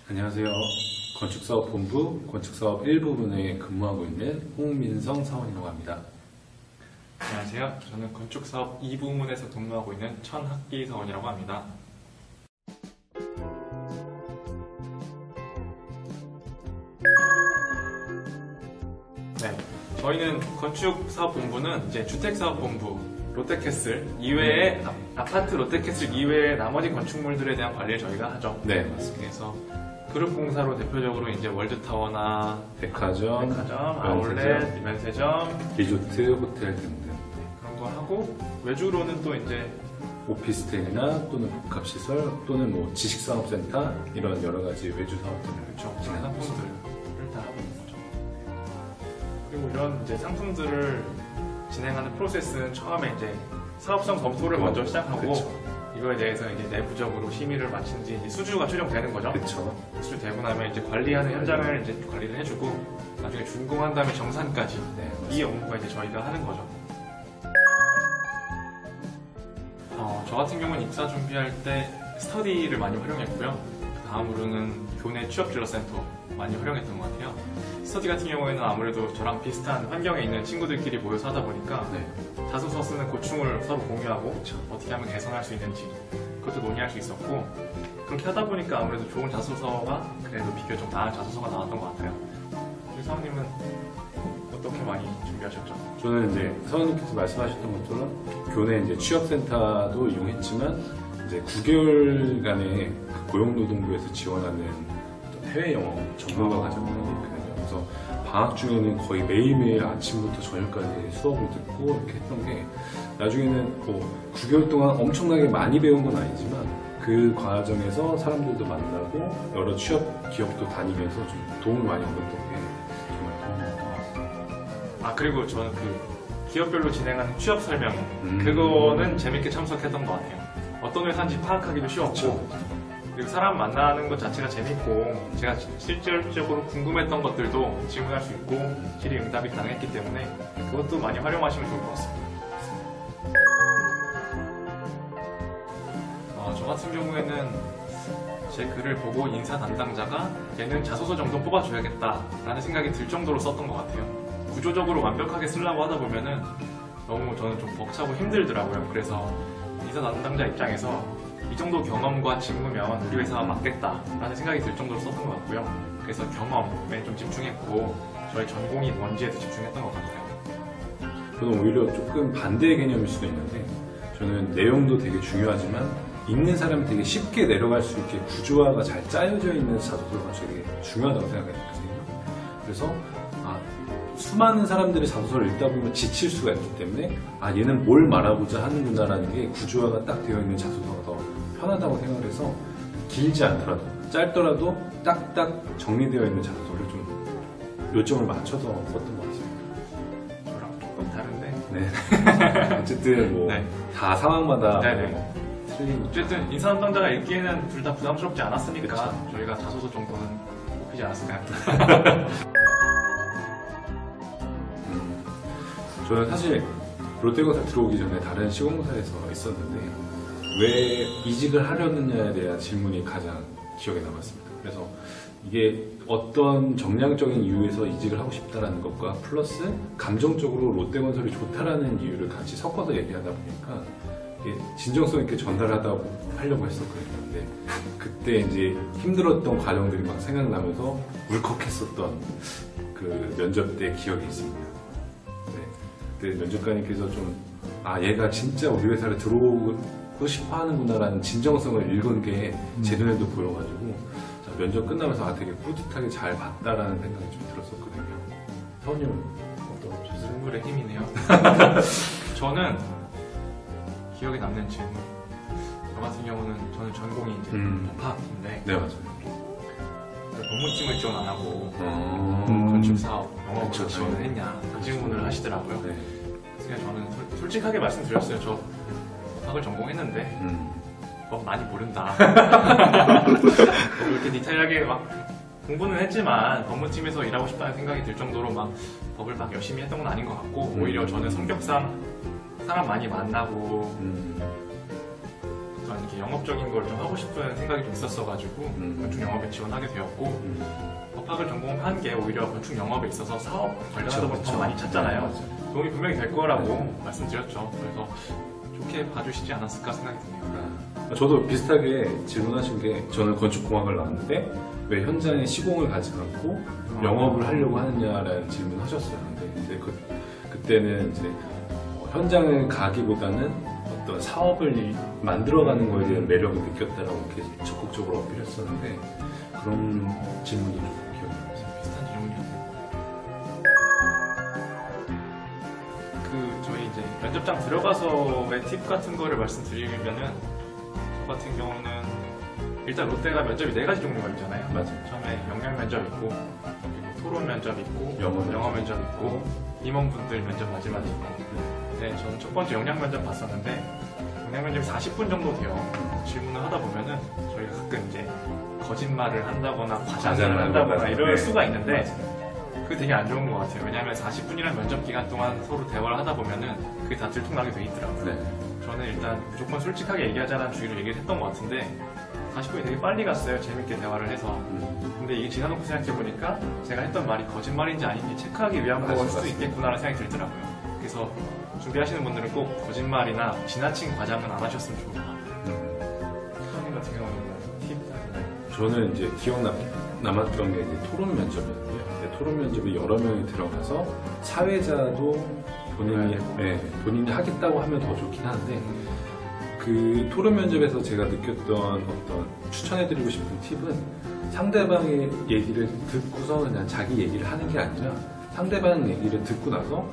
안녕하세요. 건축사업본부 건축사업 1부분에 근무하고 있는 홍민성 사원이라고 합니다. 안녕하세요. 저는 건축사업 2부문에서 근무하고 있는 천학기 사원이라고 합니다. 네, 저희는 건축사업본부는 이제 주택사업본부 롯데캐슬 이외에 아파트 롯데캐슬 이외의 나머지 건축물들에 대한 관리를 저희가 하죠. 네, 맞습니다. 그래서 그룹공사로 대표적으로 이제 월드타워나 백화점, 아울렛, 면세점, 리조트, 호텔 등등 그런 거 하고 외주로는 또 이제 오피스텔이나 또는 복합시설 또는 뭐 지식산업센터 이런 여러 가지 외주 사업들을 그렇죠. 진행하고 있습니다. 상품들을 다 하고 있는 거죠. 그리고 이런 이제 상품들을 진행하는 프로세스는 처음에 이제 사업성 검토를 먼저 시작하고 그렇죠. 이거에 대해서 이제 내부적으로 심의를 마친 뒤 이제 수주가 최종되는 거죠. 그렇죠. 수주되고 나면 이제 관리하는 현장을 이제 관리를 해주고 나중에 준공한 다음에 정산까지 네, 이 업무가 이제 저희가 하는 거죠. 저 같은 경우는 입사 준비할 때 스터디를 많이 활용했고요. 다음으로는 교내 취업진로센터 많이 활용했던 것 같아요. 스터디 같은 경우에는 아무래도 저랑 비슷한 환경에 있는 친구들끼리 모여서 하다 보니까 네. 자소서 쓰는 고충을 서로 공유하고 그렇죠. 어떻게 하면 개선할 수 있는지 그것도 논의할 수 있었고 그렇게 하다 보니까 아무래도 좋은 자소서가 그래도 비교적 나은 자소서가 나왔던 것 같아요. 우리 사원님은 어떻게 많이 준비하셨죠? 저는 이제 사원님께서 말씀하셨던 것처럼 교내 이제 취업센터도 이용했지만 이제 9개월간의 그 고용노동부에서 지원하는 해외 영어 전문가 과정이 있거든요. 그래서 방학 중에는 거의 매일매일 아침부터 저녁까지 수업을 듣고 이렇게 했던 게 나중에는 뭐 9개월 동안 엄청나게 많이 배운 건 아니지만 그 과정에서 사람들도 만나고 여러 취업 기업도 다니면서 좀 도움을 많이 얻었던 게 정말 도움이 됐던 것 같습니다. 아 그리고 저는 그 기업별로 진행하는 취업 설명 그거는 재밌게 참석했던 것 같아요. 어떤 회사인지 파악하기도 쉬웠고 그리고 사람 만나는 것 자체가 재밌고 제가 실질적으로 궁금했던 것들도 질문할 수 있고 질의응답이 가능했기 때문에 그것도 많이 활용하시면 좋을 것 같습니다. 저 같은 경우에는 제 글을 보고 인사 담당자가 얘는 자소서 정도 뽑아줘야겠다라는 생각이 들 정도로 썼던 것 같아요. 구조적으로 완벽하게 쓰려고 하다 보면은 너무 저는 좀 벅차고 힘들더라고요. 그래서 인사 담당자 입장에서 이 정도 경험과 직무면 우리 회사가 맞겠다라는 생각이 들 정도로 썼던 것 같고요. 그래서 경험에 좀 집중했고 저희 전공이 뭔지에도 집중했던 것 같아요. 저는 오히려 조금 반대의 개념일 수도 있는데 저는 내용도 되게 중요하지만 읽는 사람이 되게 쉽게 내려갈 수 있게 구조화가 잘 짜여져 있는 자소서가 되게 중요하다고 생각했거든요. 그래서 수많은 사람들이 자소서를 읽다 보면 지칠 수가 있기 때문에 얘는 뭘 말하고자 하는구나라는 게 구조화가 딱 되어 있는 자소서가 더 편하다고 생각을 해서 길지 않더라도 짧더라도 딱딱 정리되어 있는 자소서를 좀 요점을 맞춰서 썼던 것 같습니다. 저랑 조금 다른데 네. 어쨌든 뭐 다 네. 상황마다 네네. 뭐 틀린 어쨌든 인사 담당자가 읽기에는 둘 다 부담스럽지 않았으니까 그쵸. 저희가 자소서 정도는 뽑히지 않았을까요? 저는 사실 롯데건설 들어오기 전에 다른 시공사에서 있었는데 왜 이직을 하려느냐에 대한 질문이 가장 기억에 남았습니다. 그래서 이게 어떤 정량적인 이유에서 이직을 하고 싶다라는 것과 플러스 감정적으로 롯데건설이 좋다라는 이유를 같이 섞어서 얘기하다 보니까 이게 진정성 있게 하려고 했었거든요. 근데 그때 이제 힘들었던 과정들이 막 생각나면서 울컥했었던 그 면접 때 기억이 있습니다. 그때 면접관님께서 좀 얘가 진짜 우리 회사를 들어오고 싶어 하는구나라는 진정성을 읽은 게 제 눈에도 보여가지고 면접 끝나면서 되게 뿌듯하게 잘 봤다라는 생각이 좀 들었었거든요. 사원님은 어떠셨어요? 눈물의 힘이네요. 저는 기억에 남는 질문. 저 같은 경우는 저는 전공이 이제 법학인데 네, 맞아요. 법무팀을 지원 안 하고 음. 건축사업 영업으로 그쵸, 지원을 했냐 그 질문을 하시더라고요. 네. 그래서 저는 솔직하게 말씀드렸어요. 저 법학을 전공했는데 법 많이 모른다. 그렇게 디테일하게 막 공부는 했지만 법무팀에서 일하고 싶다는 생각이 들 정도로 막 법을 막 열심히 했던 건 아닌 것 같고 오히려 저는 성격상 사람 많이 만나고 또 이렇게 영업적인 걸 좀 하고 싶은 생각이 좀 있었어가지고 건축 영업에 지원하게 되었고 법학을 전공한 게 오히려 건축 영업에 있어서 사업 관련하다 보면 더 많이 찾잖아요. 도움이 분명히 될 거라고 말씀드렸죠. 그래서 좋게 봐주시지 않았을까 생각이 드네요. 저도 비슷하게 질문하신 게 저는 건축공학을 나왔는데 왜 현장에 시공을 가지 않고 영업을 하려고 하느냐라는 질문을 하셨어요. 근데 이제 그때는 이제 현장을 가기보다는 어떤 사업을 만들어가는 거에 대한 매력을 느꼈다라고 이렇게 적극적으로 어필했었는데 그런 질문이 좀 기억이 나요. 비슷한 질문이었네요. 저희 이제 면접장 들어가서의 팁 같은 거를 말씀드리면은 저 같은 경우는 일단 롯데가 면접이 4가지 종류가 있잖아요. 맞아요. 처음에 영양 면접 있고 그리고 토론 면접 있고 영어 면접 있고 임원분들 면접 마지막에 있고. 네, 저는 첫 번째 영양 면접 봤었는데 영양 면접이 40분 정도 돼요. 질문을 하다 보면은 저희가 가끔 이제 거짓말을 한다거나 과장을 한다거나 이럴 수가 있는데 그게 되게 안 좋은 것 같아요. 왜냐하면 40분이라는 면접 기간 동안 서로 대화를 하다 보면은 그게 다 들통나게 돼 있더라고요. 네. 저는 일단 무조건 솔직하게 얘기하자는 주의로 얘기를 했던 것 같은데 40분이 되게 빨리 갔어요. 재밌게 대화를 해서. 근데 이게 지나놓고 생각해보니까 제가 했던 말이 거짓말인지 아닌지 체크하기 위한 거일 수도 있겠구나라는 생각이 들더라고요. 그래서 준비하시는 분들은 꼭 거짓말이나 지나친 과장은 안 하셨으면 좋을 것 같아요. 선생님 같은 경우는 팁 있나요? 저는 이제 기억 남았던 게 이제 토론 면접이었는데요. 토론 면접에 여러 명이 들어가서 사회자도 본인이 하겠다고 하면 더 좋긴 한데 그 토론 면접에서 제가 느꼈던 어떤 추천해드리고 싶은 팁은 상대방의 얘기를 듣고서 그냥 자기 얘기를 하는 게 아니라 상대방 얘기를 듣고 나서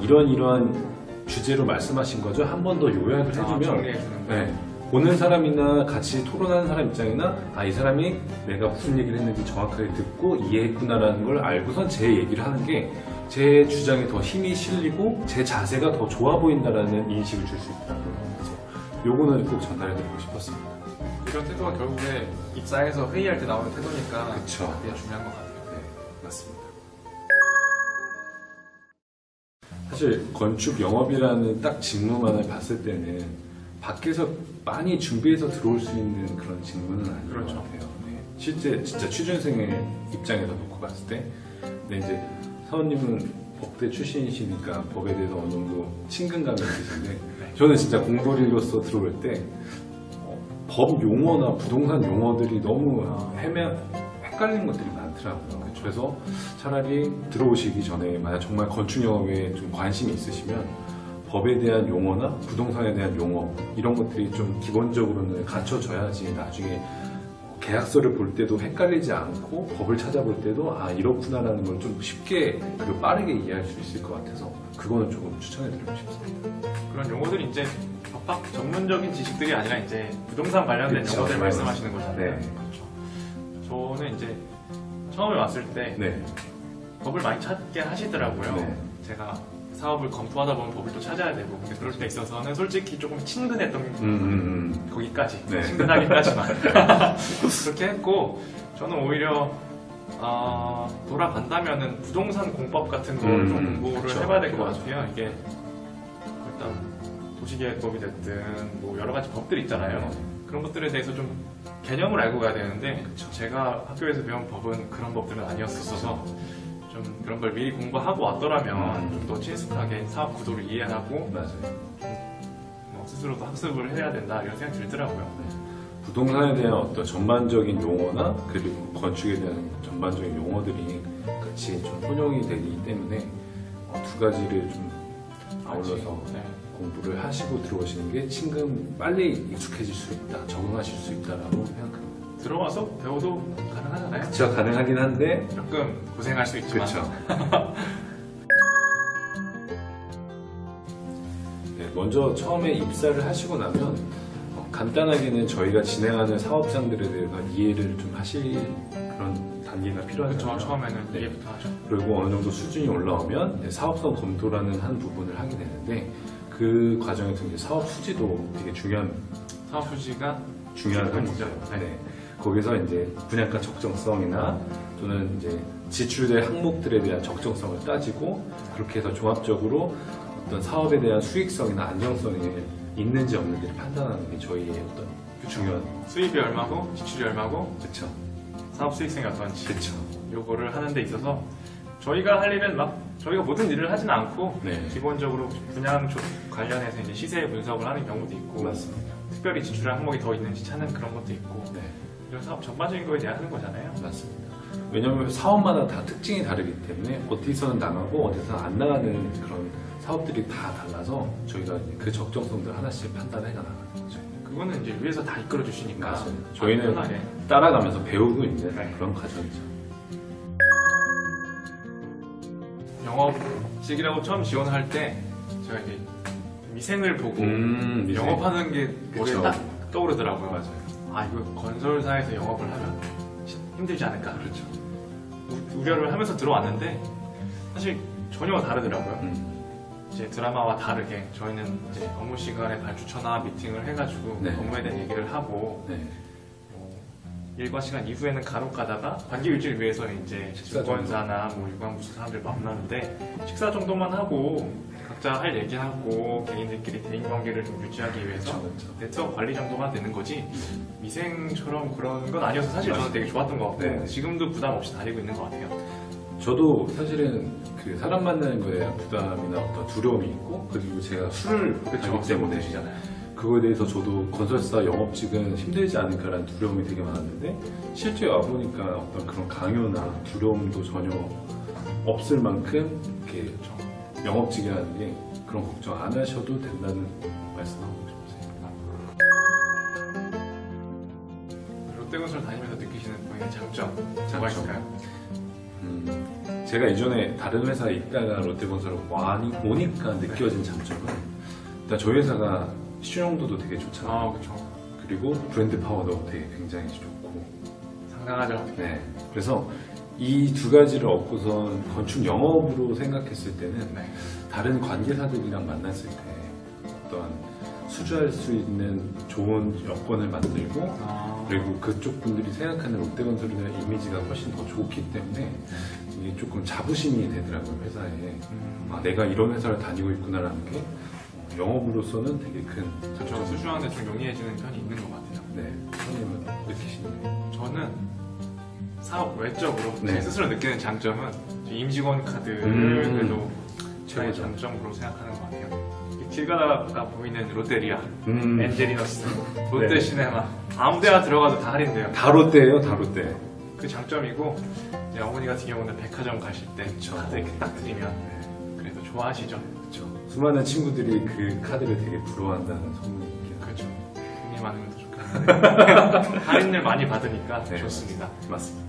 이러한 주제로 말씀하신 거죠? 한 번 더 요약을 해주면 정리해주는 거. 보는 사람이나 같이 토론하는 사람 입장이나 이 사람이 내가 무슨 얘기를 했는지 정확하게 듣고 이해했구나라는 걸 알고선 제 얘기를 하는 게 제 주장에 더 힘이 실리고 제 자세가 더 좋아 보인다라는 인식을 줄 수 있더라고요. 그래서 요거는 꼭 전달해드리고 싶었습니다. 이런 태도가 결국에 입사해서 회의할 때 나오는 태도니까 그쵸. 그게 중요한 것 같아요. 네, 맞습니다. 사실 건축 영업이라는 딱 직무만을 봤을 때는 밖에서 많이 준비해서 들어올 수 있는 그런 직무는 아닌 그렇죠. 것 같아요. 네. 실제 진짜 취준생의 입장에서 놓고 봤을 때, 근데 이제 사원님은 법대 출신이시니까 법에 대해서 어느 정도 친근감이 있으신데 저는 진짜 공돌이로서 들어올 때 법 용어나 부동산 용어들이 너무 헷갈리는 것들이 많더라고요. 그래서 차라리 들어오시기 전에 만약 정말 건축 영업에 좀 관심이 있으시면 법에 대한 용어나 부동산에 대한 용어 이런 것들이 좀 기본적으로는 갖춰져야지 나중에 계약서를 볼 때도 헷갈리지 않고 법을 찾아볼 때도 이렇구나라는 걸 좀 쉽게 그리고 빠르게 이해할 수 있을 것 같아서 그거는 조금 추천해드리고 싶습니다. 그런 용어들이 이제 법학 전문적인 지식들이 아니라 이제 부동산 관련된 그쵸. 용어들 말씀하시는 거잖아요. 네. 그렇죠. 저는 이제 처음에 왔을 때 네. 법을 많이 찾게 하시더라고요. 네. 제가 사업을 검토하다 보면 법을 또 찾아야 되고 근데 그럴 때 있어서는 솔직히 조금 친근했던 거기까지 네. 친근하기까지만 그렇게 했고 저는 오히려 돌아간다면은 부동산 공법 같은 걸 좀 공부를 그쵸. 해봐야 될 것 맞아. 같아요. 이게 일단 도시계획법이 됐든 뭐 여러 가지 법들이 있잖아요. 그런 것들에 대해서 좀 개념을 알고 가야 되는데 제가 학교에서 배운 법은 그런 법들은 아니었어서 좀 그런 걸 미리 공부하고 왔더라면 좀 더 친숙하게 사업 구도를 이해하고 맞아요. 스스로도 학습을 해야 된다 이런 생각이 들더라고요. 부동산에 대한 어떤 전반적인 용어나 그리고 건축에 대한 전반적인 용어들이 같이 좀 혼용이 되기 때문에 두 가지를 좀 아울러서 네. 공부를 하시고 들어오시는 게 빨리 익숙해질 수 있다, 적응하실 수 있다라고 생각합니다. 들어와서 배워도 가능하잖아요. 그쵸, 가능하긴 한데 조금 고생할 수 있지만 그렇죠. 네, 먼저 처음에 입사를 하시고 나면 간단하게는 저희가 진행하는 사업장들에 대해서 이해를 좀 하실 그런 단계가 필요하죠. 그렇죠. 처음에는 이해부터 하죠. 그리고 어느 정도 수준이 올라오면 이제 사업성 검토라는 한 부분을 하게 되는데 그 과정에서 이제 사업 수지도 되게 중요한 사업 수지가 부분이죠. 네. 거기서 이제 분양가 적정성이나 또는 이제 지출될 항목들에 대한 적정성을 따지고 그렇게 해서 종합적으로 어떤 사업에 대한 수익성이나 안정성이 있는지 없는지를 판단하는 게 저희의 어떤 중요한. 수입이 얼마고 지출이 얼마고 그쵸. 사업 수익성이 어떤지 그쵸. 요거를 하는 데 있어서 저희가 할 일은 막 저희가 모든 일을 하진 않고 네. 기본적으로 분양 쪽 관련해서 이제 시세 분석을 하는 경우도 있고 맞습니다. 특별히 지출할 항목이 더 있는지 찾는 그런 것도 있고 네. 이런 사업 전반적인 거에 대한 하는 거잖아요. 맞습니다. 왜냐하면 사업마다 다 특징이 다르기 때문에 어디서는 나가고 어디서는 안 나가는 그런 사업들이 다 달라서 저희가 이제 그 적정성들 하나씩 판단해 나가는 거죠. 그거는 이제 위에서 다 이끌어 주시니까 맞아요. 저희는 편하게. 따라가면서 배우고 있는 네. 그런 과정이죠. 영업직이라고 처음 지원할 때 제가 이제 미생을 보고 미생. 영업하는 게 머리에 그쵸. 딱 떠오르더라고요. 맞아요. 아 이거 건설사에서 영업을 하면 힘들지 않을까 그렇죠. 우려를 하면서 들어왔는데 사실 전혀 다르더라고요. 음. 이제 드라마와 다르게 저희는 이제 업무 시간에 발주처나 미팅을 해가지고 네. 업무에 대한 얘기를 하고 네. 일과 시간 이후에는 간혹 가다가 단기 유지를 위해서 이제 식사 증권사나 뭐 유관부서 사람들 만나는데 식사 정도만 하고 각자 할 얘기하고 개인들끼리 대인 관계를 좀 유지하기 위해서 그렇죠. 네트워크 관리 정도만 되는 거지 미생처럼 그런 건 아니어서 사실 저는 되게 좋았던 것 같고 네. 지금도 부담 없이 다니고 있는 것 같아요. 저도 사실은 그 사람 만나는 거에 대한 부담이나 어떤 두려움이 있고 그리고 제가 술을 그렇죠. 하기 때문에 드시잖아요. 그거에 대해서 저도 건설사 영업직은 힘들지 않을까라는 두려움이 되게 많았는데 실제 와보니까 어떤 그런 강요나 두려움도 전혀 없을 만큼 이렇게 영업직이라는 게 그런 걱정 안 하셔도 된다는 말씀하고 싶으세요. 롯데건설 다니면서 느끼시는 본인의 장점 뭐가 장점. 있을까요? 제가 이전에 다른 회사에 있다가 롯데건설을 오니까 느껴진 장점은 일단 저희 회사가 신용도도 되게 좋잖아요. 아 그렇죠. 그리고 브랜드 파워도 되게 굉장히 좋고. 상당하죠. 네. 그래서 이 두 가지를 얻고선 건축 영업으로 생각했을 때는 네. 다른 관계사들이랑 만났을 때 어떤 수주할 수 있는 좋은 여건을 만들고 아, 그리고 그쪽 분들이 생각하는 롯데건설의 이미지가 훨씬 더 좋기 때문에 이게 조금 자부심이 되더라고요, 회사에. 아, 내가 이런 회사를 다니고 있구나라는 게 영업으로서는 되게 큰 저 장점이 수주하는데 좀 용이해지는 편이 있는 것 같아요. 네, 선생님은 느끼시나요? 저는 사업 외적으로 네. 제 스스로 느끼는 장점은 임직원 카드를 그래도 최고의 최고죠. 장점으로 생각하는 것 같아요. 길 가다가 보이는 롯데리아, 음. 엔젤리너스, 롯데시네마 아무 데나 들어가도 다 할인돼요. 다 롯데예요, 다 롯데. 그 장점이고 이제 어머니 같은 경우는 백화점 가실 때 그쵸. 카드 이렇게 딱 드리면 그래도 좋아하시죠. 그렇죠. 수많은 친구들이 그 카드를 되게 부러워한다는 소문이 있긴 그렇죠. 돈이 많으면 더 좋겠는데 할인을 많이 받으니까 네. 좋습니다. 맞습니다.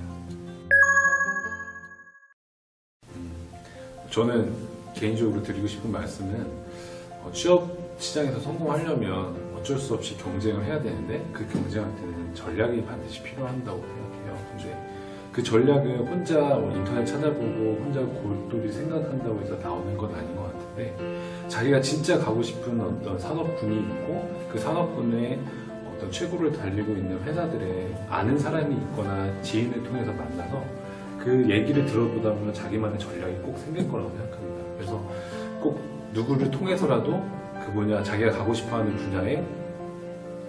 저는 개인적으로 드리고 싶은 말씀은 취업 시장에서 성공하려면 어쩔 수 없이 경쟁을 해야 되는데 그 경쟁할 때는 전략이 반드시 필요한다고 생각해요. 근데 그 전략을 혼자 인터넷 찾아보고 혼자 골똘히 생각한다고 해서 나오는 건 아닌 것 같은데 자기가 진짜 가고 싶은 어떤 산업군이 있고 그 산업군에 어떤 최고를 달리고 있는 회사들에 아는 사람이 있거나 지인을 통해서 만나서 그 얘기를 들어보다 보면 자기만의 전략이 꼭 생길 거라고 생각합니다. 그래서 꼭 누구를 통해서라도 그 분야 자기가 가고 싶어하는 분야에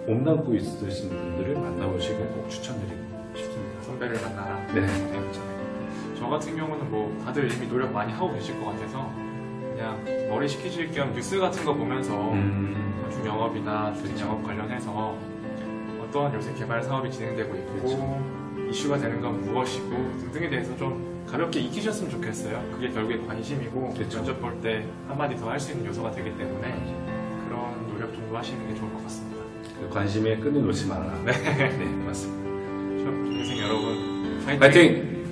몸담고 있으신 분들을 만나보시길 꼭 추천드리고 싶습니다. 선배를 만나라. 네. 저 같은 경우는 뭐 다들 이미 노력 많이 하고 계실 것 같아서 그냥 머리 식히실 겸 뉴스 같은 거 보면서 건축 영업이나 주택 영업 관련해서 어떤 요새 개발 사업이 진행되고 있고 그렇죠. 이슈가 되는 건 무엇이고 등등에 대해서 좀 가볍게 익히셨으면 좋겠어요. 그게 결국에 관심이고 그렇죠. 면접 볼 때 한마디 더 할 수 있는 요소가 되기 때문에 그런 노력 정도 하시는 게 좋을 것 같습니다. 그 관심에 끈을 놓지 말아라. 네. 네, 맞습니다. 취업 준비생 여러분 파이팅!